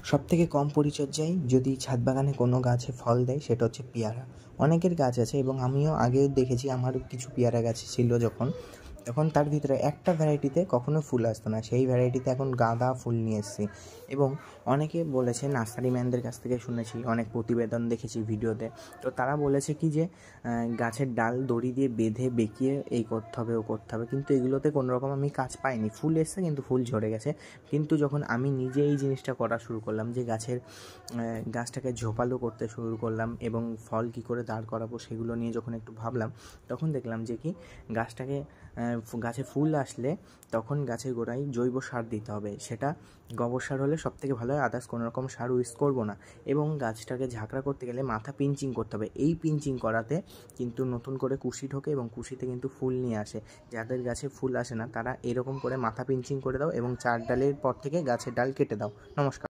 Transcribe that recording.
সবথেকে কম পরিচর্যায় যদি ছাদ বাগানে কোনো গাছে ফল দেয় সেটা হচ্ছে পেয়ারা। অনেকের গাছ আছে এবং আমিও আগে দেখেছি, আমারও কিছু পেয়ারা গাছ ছিল তখন তার ভিতরে একটা ভ্যারাইটিতে কখনো ফুল আসতো না, সেই ভ্যারাইটিতে এখন গাঁদা ফুল নিয়ে এসেছি। এবং অনেকে বলেছে, নার্সারি ম্যানদের কাছ থেকে শুনেছি, অনেক প্রতিবেদন দেখেছি ভিডিওতে, তো তারা বলেছে কি যে গাছের ডাল দড়ি দিয়ে বেঁধে বেঁকিয়ে এই করতে হবে ও করতে হবে, কিন্তু এগুলোতে কোনো রকম আমি কাজ পাইনি। ফুল এসছে কিন্তু ফুল ঝরে গেছে। কিন্তু যখন আমি নিজে এই জিনিসটা করা শুরু করলাম, যে গাছটাকে ঝোপালো করতে শুরু করলাম এবং ফল কী করে দাঁড় করাবো সেগুলো নিয়ে যখন একটু ভাবলাম, তখন দেখলাম যে কি গাছে ফুল আসলে তখন গাছের গোড়ায় জৈব সার দিতে হবে। সেটা গোবর সার হলে সবথেকে ভালো হয়, আদার্স কোনো রকম সার ইউজ করবো না। এবং গাছটাকে ঝাঁকড়া করতে গেলে মাথা পিঞ্চিং করতে হবে। এই পিঞ্চিং করাতে কিন্তু নতুন করে কুশি ঢোকে এবং কুশিতে কিন্তু ফুল নিয়ে আসে। যাদের গাছে ফুল আসে না তারা এরকম করে মাথা পিঞ্চিং করে দাও এবং 4 ডালের পর থেকে গাছের ডাল কেটে দাও। নমস্কার।